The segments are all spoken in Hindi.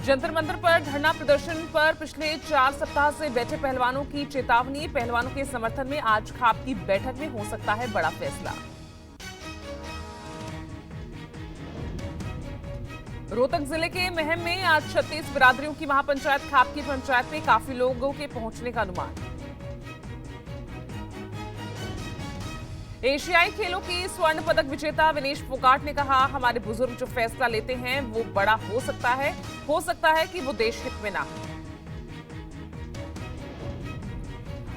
जंतर मंतर पर धरना प्रदर्शन पर पिछले 4 सप्ताह से बैठे पहलवानों की चेतावनी। पहलवानों के समर्थन में आज खाप की बैठक में हो सकता है बड़ा फैसला। रोहतक जिले के महम में आज 36 बिरादरियों की महापंचायत खाप की पंचायत में काफी लोगों के पहुंचने का अनुमान। एशियाई खेलों की स्वर्ण पदक विजेता विनेश फोगाट ने कहा, हमारे बुजुर्ग जो फैसला लेते हैं वो बड़ा हो सकता है कि वो देश हित में ना हो।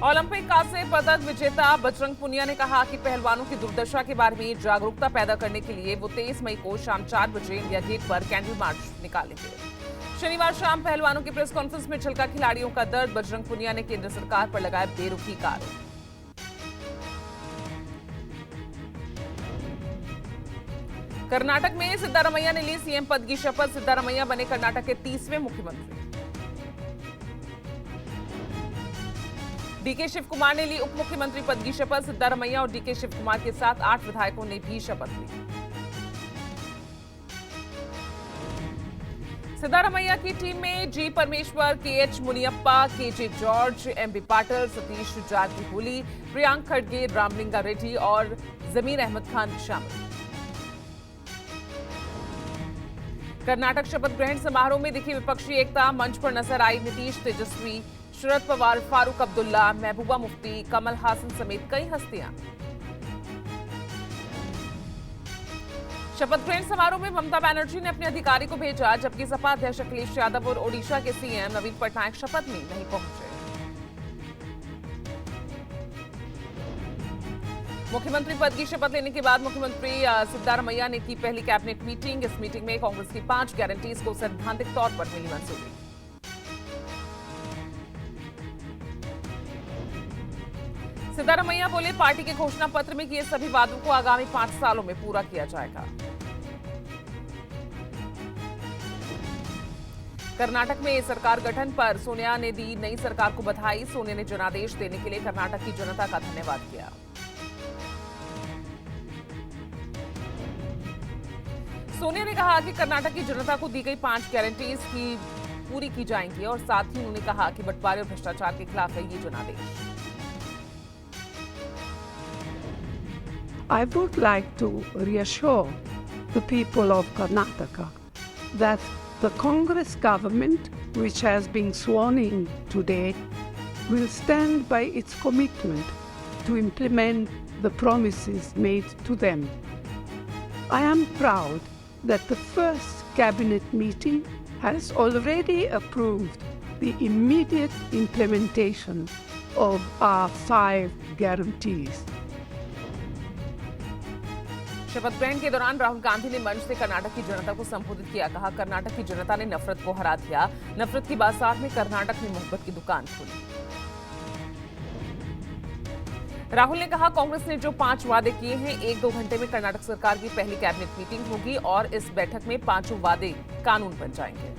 ओलंपिक कांस्य पदक विजेता बजरंग पुनिया ने कहा कि पहलवानों की दुर्दशा के बारे में जागरूकता पैदा करने के लिए वो 23 मई को शाम 4 बजे इंडिया गेट पर कैंडल मार्च निकालेंगे। शनिवार शाम पहलवानों की प्रेस कॉन्फ्रेंस में छलका खिलाड़ियों का दर्द। बजरंग पुनिया ने केंद्र सरकार पर लगाए बेरुखी का आरोप। कर्नाटक में सिद्धारमैया ने ली सीएम पद की शपथ। सिद्धारमैया बने कर्नाटक के 30वें मुख्यमंत्री। डीके शिव कुमार ने ली उप मुख्यमंत्री पद की शपथ। सिद्धारमैया और डीके शिव कुमार के साथ 8 विधायकों ने भी शपथ ली। सिद्धारमैया की टीम में G Parameshwara, KH Muniyappa, KJ George, MB Patil, Satish Jarkiholi, Priyank खड़गे, रामलिंगा रेड्डी और जमीर अहमद खान शामिल। कर्नाटक शपथ ग्रहण समारोह में दिखी विपक्षी एकता। मंच पर नजर आई नीतीश, तेजस्वी, शरद पवार, फारूक अब्दुल्ला, महबूबा मुफ्ती, कमल हासन समेत कई हस्तियां। शपथ ग्रहण समारोह में ममता बनर्जी ने अपने अधिकारी को भेजा, जबकि सपा अध्यक्ष अखिलेश यादव और ओडिशा के सीएम नवीन पटनायक शपथ में नहीं पहुंचे। मुख्यमंत्री पद की शपथ लेने के बाद मुख्यमंत्री सिद्धारमैया ने की पहली कैबिनेट मीटिंग। इस मीटिंग में कांग्रेस की 5 गारंटीज को सैद्धांतिक तौर पर मिली मंजूरी। सिद्धारमैया बोले, पार्टी के घोषणा पत्र में किए सभी वादों को आगामी 5 सालों में पूरा किया जाएगा। कर्नाटक में सरकार गठन पर सोनिया ने दी नई सरकार को बधाई। सोनिया ने जनादेश देने के लिए कर्नाटक की जनता का धन्यवाद किया। सोनिया ने कहा कि कर्नाटक की जनता को दी गई 5 गारंटीज की पूरी की जाएंगी और साथ ही उन्होंने कहा कि बंटवारे और भ्रष्टाचार के खिलाफ है ये जनादेश। I would like to reassure the people of Karnataka that the Congress government, which has been sworn in today, will stand by its commitment to implement the promises made to them. I am proud that the first cabinet meeting has already approved the immediate implementation of our 5 guarantees. शपथ ग्रहण के दौरान राहुल गांधी ने मंच से कर्नाटक की जनता को संबोधित किया। कहा, कर्नाटक की जनता ने नफरत को हरा दिया। नफरत की बाजार में कर्नाटक ने मोहब्बत की दुकान खोली। राहुल ने कहा, कांग्रेस ने जो 5 वादे किए हैं, 1-2 घंटे में कर्नाटक सरकार की पहली कैबिनेट मीटिंग होगी और इस बैठक में 5 वादे कानून बन जाएंगे।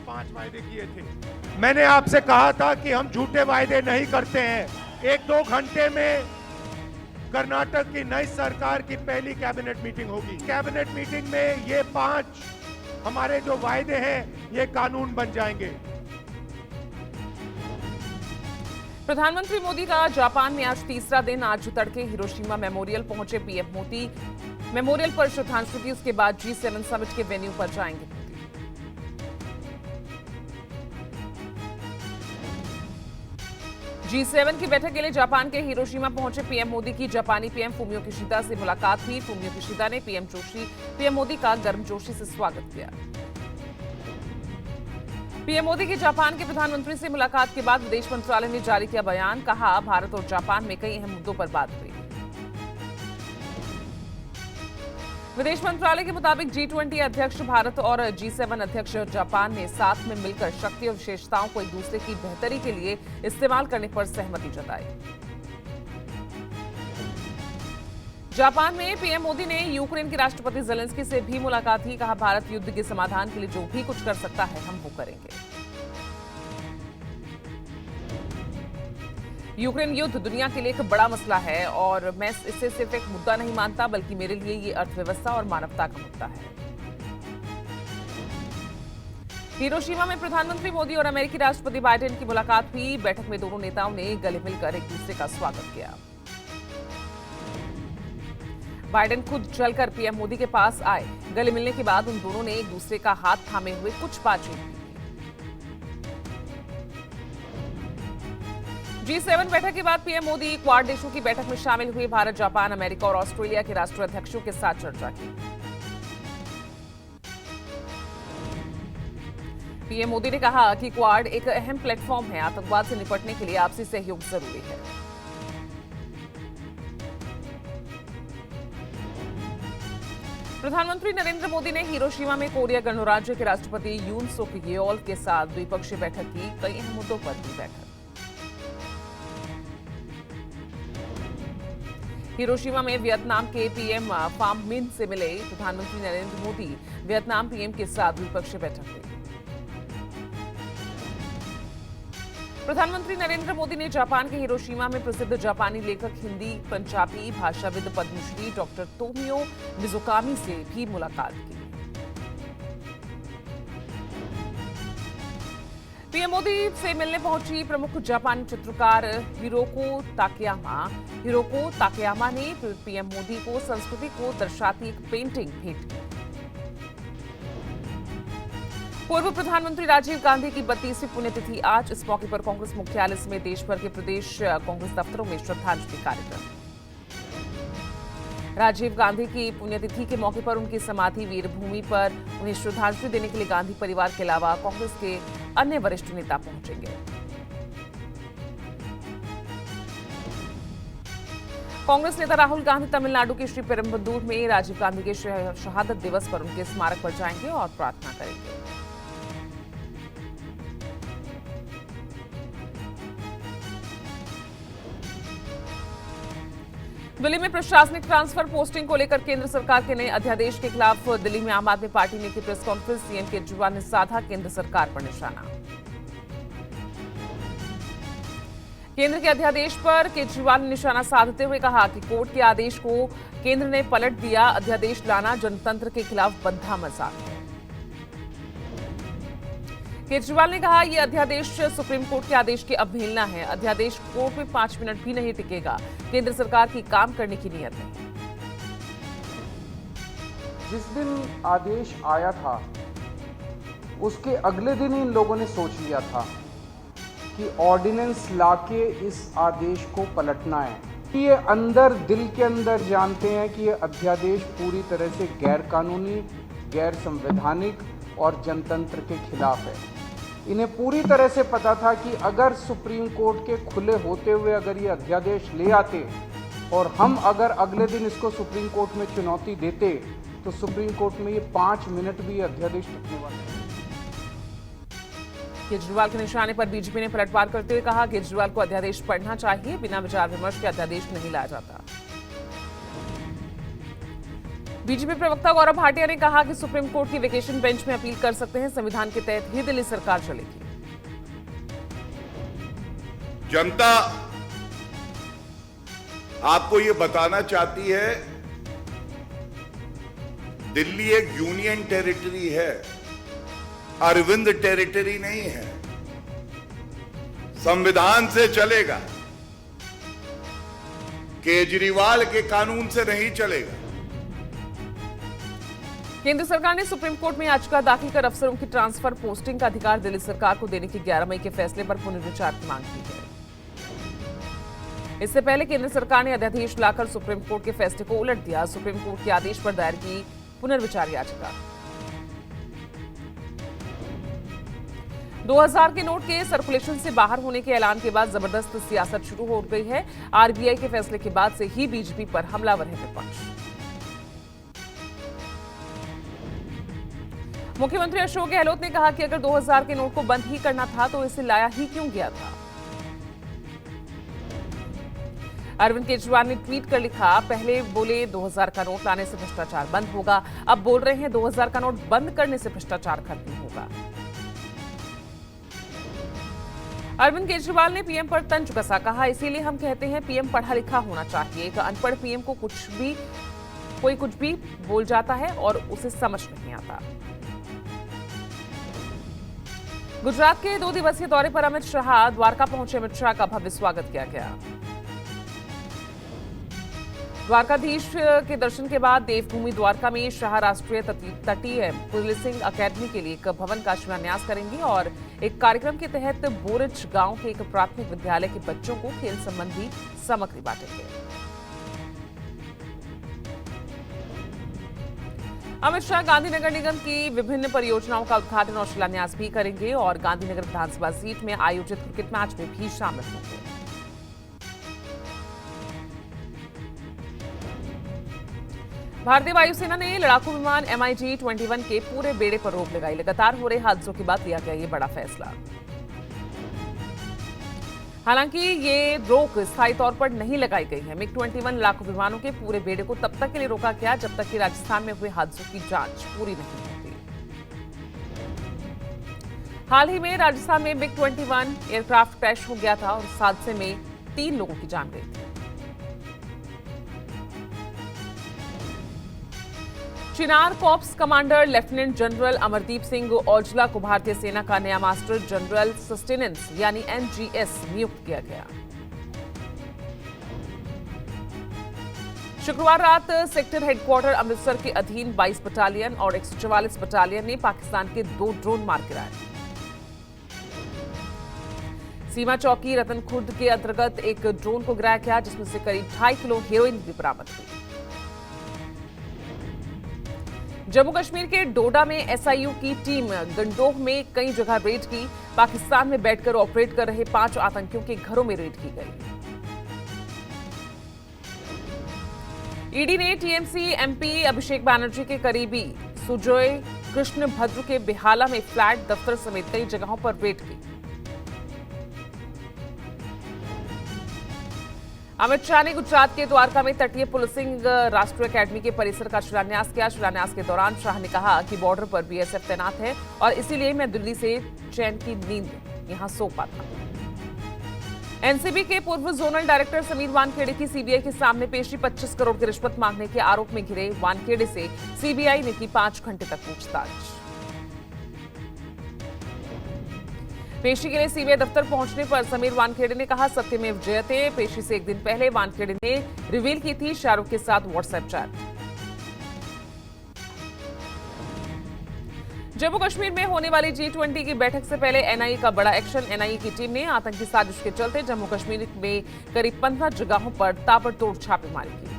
5 वायदे किए थे। मैंने आपसे कहा था कि हम झूठे वायदे नहीं करते हैं। 1-2 घंटे में कर्नाटक की नई सरकार की पहली कैबिनेट मीटिंग होगी। कैबिनेट मीटिंग में ये 5 हमारे जो वायदे हैं ये कानून बन जाएंगे। प्रधानमंत्री मोदी का जापान में आज तीसरा दिन। आज तड़के हिरोशिमा मेमोरियल पहुंचे पीएम मोदी। मेमोरियल पर श्रद्धांजलि दी। उसके बाद G7 समिट के वेन्यू पर जाएंगे। G7 की बैठक के लिए जापान के हिरोशिमा पहुंचे पीएम मोदी की जापानी पीएम फूमियो किशिदा से मुलाकात हुई। फूमियो किशिदा ने पीएम मोदी का गर्मजोशी से स्वागत किया। पीएम मोदी की जापान के प्रधानमंत्री से मुलाकात के बाद विदेश मंत्रालय ने जारी किया बयान। कहा, भारत और जापान में कई अहम मुद्दों पर बात हुई। विदेश मंत्रालय के मुताबिक G20 अध्यक्ष भारत और G7 अध्यक्ष जापान ने साथ में मिलकर शक्ति और विशेषताओं को एक दूसरे की बेहतरी के लिए इस्तेमाल करने पर सहमति जताई। जापान में पीएम मोदी ने यूक्रेन के राष्ट्रपति जेलेंस्की से भी मुलाकात की। कहा, भारत युद्ध के समाधान के लिए जो भी कुछ कर सकता है हम वो करेंगे। यूक्रेन युद्ध दुनिया के लिए एक बड़ा मसला है और मैं इसे सिर्फ एक मुद्दा नहीं मानता, बल्कि मेरे लिए ये अर्थव्यवस्था और मानवता का मुद्दा है। हिरोशिमा में प्रधानमंत्री मोदी और अमेरिकी राष्ट्रपति बाइडेन की मुलाकात हुई। बैठक में दोनों नेताओं ने गले मिलकर एक दूसरे का स्वागत किया। बाइडेन खुद चलकर पीएम मोदी के पास आए। गले मिलने के बाद उन दोनों ने एक दूसरे का हाथ थामे हुए कुछ बातचीत की। G7 बैठक के बाद पीएम मोदी क्वाड देशों की बैठक में शामिल हुए। भारत, जापान, अमेरिका और ऑस्ट्रेलिया के राष्ट्राध्यक्षों के साथ चर्चा की। पीएम मोदी ने कहा कि क्वाड एक अहम प्लेटफॉर्म है। आतंकवाद से निपटने के लिए आपसी सहयोग जरूरी है। प्रधानमंत्री नरेंद्र मोदी ने हिरोशिमा में कोरिया गणराज्य के राष्ट्रपति यून सुक येओल के साथ द्विपक्षीय बैठक की। कई अहम मुद्दों पर की बैठक। हिरोशिमा में वियतनाम के पीएम फाम मिन से मिले प्रधानमंत्री नरेंद्र मोदी। वियतनाम पीएम के साथ द्विपक्षीय बैठक हुई। प्रधानमंत्री नरेंद्र मोदी ने जापान के हिरोशिमा में प्रसिद्ध जापानी लेखक, हिंदी पंजाबी भाषाविद, पद्मश्री डॉक्टर तोमियो मिज़ुकामी से भी मुलाकात की। पीएम मोदी से मिलने पहुंची प्रमुख जापानी चित्रकार हिरोको ताकेयामा ने पीएम मोदी को संस्कृति को दर्शाती एक पेंटिंग भेंट की। पूर्व प्रधानमंत्री राजीव गांधी की 32वीं पुण्यतिथि आज। इस मौके पर कांग्रेस मुख्यालय समेत देश भर के प्रदेश कांग्रेस दफ्तरों में श्रद्धांजलि कार्यक्रम। राजीव गांधी की पुण्यतिथि के मौके पर उनकी समाधि वीरभूमि पर उन्हें श्रद्धांजलि देने के लिए गांधी परिवार के अलावा कांग्रेस के अन्य वरिष्ठ नेता पहुंचेंगे। कांग्रेस नेता राहुल गांधी तमिलनाडु के श्री पेरम्बदूर में राजीव गांधी के शहादत दिवस पर उनके स्मारक पर जाएंगे और प्रार्थना करेंगे। दिल्ली में प्रशासनिक ट्रांसफर पोस्टिंग को लेकर केंद्र सरकार के नए अध्यादेश के खिलाफ दिल्ली में आम आदमी पार्टी ने की प्रेस कॉन्फ्रेंस। सीएम केजरीवाल ने साधा केंद्र सरकार पर निशाना। केंद्र के अध्यादेश पर केजरीवाल ने निशाना साधते हुए कहा कि कोर्ट के आदेश को केंद्र ने पलट दिया। अध्यादेश लाना जनतंत्र के खिलाफ बंधा मजाक है। केजरीवाल ने कहा यह अध्यादेश सुप्रीम कोर्ट के आदेश की अवहेलना है। अध्यादेश कोर्ट में 5 मिनट भी नहीं टिकेगा। केंद्र सरकार की काम करने की नीयत है। जिस दिन आदेश आया था उसके अगले दिन इन लोगों ने सोच लिया था कि ऑर्डिनेंस लाके इस आदेश को पलटना है। ये अंदर दिल के अंदर जानते हैं कि ये अध्यादेश पूरी तरह से गैर कानूनी, गैर संवैधानिक और जनतंत्र के खिलाफ है। इन्हें पूरी तरह से पता था कि अगर सुप्रीम कोर्ट के खुले होते हुए अगर ये अध्यादेश ले आते और हम अगर अगले दिन इसको सुप्रीम कोर्ट में चुनौती देते तो सुप्रीम कोर्ट में ये 5 मिनट भी अध्यादेश टिकने वाला है। केजरीवाल के निशाने पर बीजेपी ने पलटवार करते हुए कहा केजरीवाल को अध्यादेश पढ़ना चाहिए। बिना विचार विमर्श के अध्यादेश नहीं लाया जाता। बीजेपी प्रवक्ता गौरव भाटिया ने कहा कि सुप्रीम कोर्ट की वेकेशन बेंच में अपील कर सकते हैं। संविधान के तहत ही दिल्ली सरकार चलेगी। जनता आपको ये बताना चाहती है दिल्ली एक यूनियन टेरिटरी है, अरविंद टेरिटरी नहीं है। संविधान से चलेगा, केजरीवाल के कानून से नहीं चलेगा। केंद्र सरकार ने सुप्रीम कोर्ट में याचिका दाखिल कर अफसरों की ट्रांसफर पोस्टिंग का अधिकार दिल्ली सरकार को देने के 11 मई के फैसले पर पुनर्विचार की मांग की है। इससे पहले केंद्र सरकार ने अध्यादेश लाकर सुप्रीम कोर्ट के फैसले को उलट दिया। सुप्रीम कोर्ट के आदेश पर दायर की पुनर्विचार याचिका। 2000 के नोट के सर्कुलेशन से बाहर होने के ऐलान के बाद जबरदस्त सियासत शुरू हो गई है। आरबीआई के फैसले के बाद से ही बीजेपी पर हमलावर है विपक्ष। मुख्यमंत्री अशोक गहलोत ने कहा कि अगर 2000 के नोट को बंद ही करना था तो इसे लाया ही क्यों गया था। अरविंद केजरीवाल ने ट्वीट कर लिखा, पहले बोले 2000 का नोट लाने से भ्रष्टाचार बंद होगा, अब बोल रहे हैं 2000 का नोट बंद करने से भ्रष्टाचार खत्म होगा। अरविंद केजरीवाल ने पीएम पर तंज कसा, कहा इसीलिए हम कहते हैं पीएम पढ़ा लिखा होना चाहिए। एक अनपढ़ पीएम को कोई कुछ भी बोल जाता है और उसे समझ नहीं आता। गुजरात के 2 दिवसीय दौरे पर अमित शाह, द्वारका पहुंचे अमित शाह का भव्य स्वागत किया गया। द्वारकाधीश के दर्शन के बाद देवभूमि द्वारका में शाह राष्ट्रीय तटीय पुलिसिंग अकेडमी के लिए एक भवन का शिलान्यास करेंगे और एक कार्यक्रम के तहत बोरज गांव के एक प्राथमिक विद्यालय के बच्चों को खेल संबंधी सामग्री बांटेंगे। अमित शाह गांधीनगर निगम की विभिन्न परियोजनाओं का उद्घाटन और शिलान्यास भी करेंगे और गांधीनगर विधानसभा सीट में आयोजित क्रिकेट मैच में भी शामिल होंगे। भारतीय वायुसेना ने लड़ाकू विमान MiG-21 के पूरे बेड़े पर रोक लगाई। लगातार हो रहे हादसों के बाद लिया गया ये बड़ा फैसला। हालांकि ये रोक स्थायी तौर पर नहीं लगाई गई है। MiG-21 लड़ाकू विमानों के पूरे बेड़े को तब तक के लिए रोका गया जब तक कि राजस्थान में हुए हादसों की जांच पूरी नहीं होती। हाल ही में राजस्थान में MiG-21 एयरक्राफ्ट क्रैश हो गया था और इस हादसे में 3 लोगों की जान गई थी। Chinar corps commander lieutenant general Amardeep Singh Aujla को भारतीय सेना का नया मास्टर जनरल सस्टेनेंस यानी NGS नियुक्त किया गया। शुक्रवार रात सेक्टर हेडक्वार्टर अमृतसर के अधीन 22 बटालियन और 144 बटालियन ने पाकिस्तान के 2 ड्रोन मार गिराए। सीमा चौकी रतन खुर्द के अंतर्गत एक ड्रोन को गिराया गया जिसमें से करीब 2.5 किलो हेरोइन भी बरामद हुई। जम्मू कश्मीर के डोडा में SIU की टीम गंडोह में कई जगह रेड की। पाकिस्तान में बैठकर ऑपरेट कर रहे 5 आतंकियों के घरों में रेड की गई। ईडी ने TMC MP अभिषेक बैनर्जी के करीबी सुजय कृष्ण भद्र के बेहाला में फ्लैट, दफ्तर समेत कई जगहों पर रेड की। अमित शाह ने गुजरात के द्वारका में तटीय पुलिसिंग राष्ट्रीय अकेडमी के परिसर का शिलान्यास किया। शिलान्यास के दौरान शाह ने कहा कि बॉर्डर पर BSF तैनात है और इसीलिए मैं दिल्ली से चैन की नींद यहां सो पाता। एनसीबी के पूर्व जोनल डायरेक्टर समीर वानखेड़े की सीबीआई के सामने पेशी। 25 करोड़ की रिश्वत मांगने के आरोप में घिरे वानखेड़े से सीबीआई ने की 5 घंटे तक पूछताछ। पेशी के लिए सीबीआई दफ्तर पहुंचने पर समीर वानखेड़े ने कहा सत्यमेव जयते। पेशी से एक दिन पहले वानखेड़े ने रिवील की थी शाहरुख के साथ व्हाट्सएप चैट। जम्मू कश्मीर में होने वाली G20 की बैठक से पहले NIA का बड़ा एक्शन। NIA की टीम ने आतंकी साजिश के चलते जम्मू कश्मीर में करीब 15 जगहों पर ताबड़तोड़ छापेमारी की।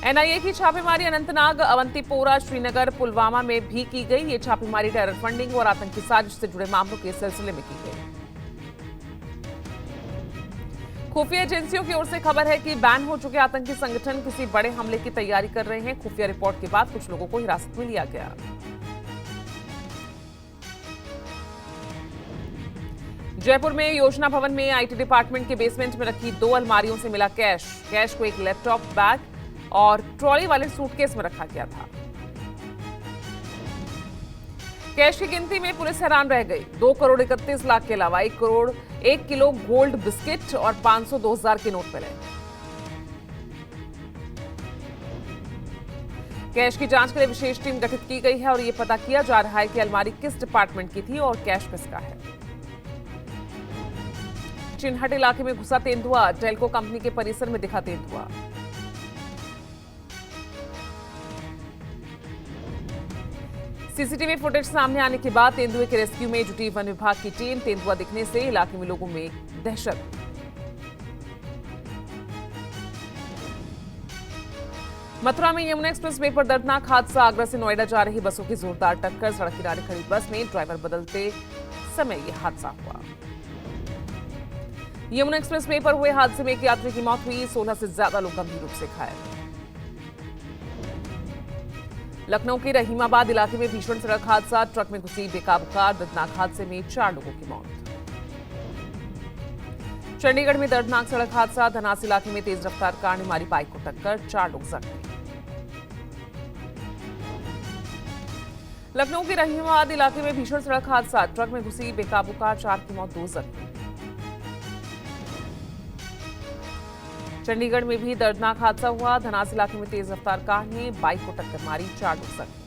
NIA की छापेमारी अनंतनाग, अवंतीपोरा, श्रीनगर, पुलवामा में भी की गई। ये छापेमारी टेरर फंडिंग और आतंकी साजिश से जुड़े मामलों के सिलसिले में की गई। खुफिया एजेंसियों की ओर से खबर है कि बैन हो चुके आतंकी संगठन किसी बड़े हमले की तैयारी कर रहे हैं। खुफिया रिपोर्ट के बाद कुछ लोगों को हिरासत में लिया गया। जयपुर में योजना भवन में IT डिपार्टमेंट के बेसमेंट में रखी 2 अलमारियों से मिला कैश। कैश को एक लैपटॉप, बैग और ट्रॉली वाले सूटकेस में रखा गया था। कैश की गिनती में पुलिस हैरान रह गई। 2 करोड़ 31 लाख के अलावा 1 करोड़ 1 किलो गोल्ड बिस्किट और 500 2000 के नोट मिले। कैश की जांच के लिए विशेष टीम गठित की गई है और यह पता किया जा रहा है कि अलमारी किस डिपार्टमेंट की थी और कैश किसका है। चिन्हट इलाके में घुसा तेंदुआ। टेल्को कंपनी के परिसर में दिखा तेंदुआ। सीसीटीवी फुटेज सामने आने के बाद तेंदुए के रेस्क्यू में जुटी वन विभाग की टीम। तेंदुआ दिखने से इलाके में लोगों में दहशत। मथुरा में यमुना एक्सप्रेस वे पर दर्दनाक हादसा। आगरा से नोएडा जा रही बसों की जोरदार टक्कर। सड़क किनारे खड़ी बस में ड्राइवर बदलते समय यह हादसा हुआ। यमुना एक्सप्रेस वे पर हुए हादसे में एक यात्री की मौत हुई। 16 से ज्यादा लोग गंभीर रूप से घायल। लखनऊ के रहीमाबाद इलाके में भीषण सड़क हादसा। ट्रक में घुसी बेकाबू कार। दर्दनाक हादसे में 4 लोगों की मौत। चंडीगढ़ में दर्दनाक सड़क हादसा। धनास इलाके में तेज रफ्तार कार ने मारी बाइक को टक्कर। 4 लोग जख्मी। लखनऊ के रहीमाबाद इलाके में भीषण सड़क हादसा, ट्रक में घुसी बेकाबू कार, 4 की मौत, 2 जख्मी। चंडीगढ़ में भी दर्दनाक हादसा हुआ, धनास इलाके में तेज रफ्तार कार ने बाइक को टक्कर मारी, 4 लोग जख्मी।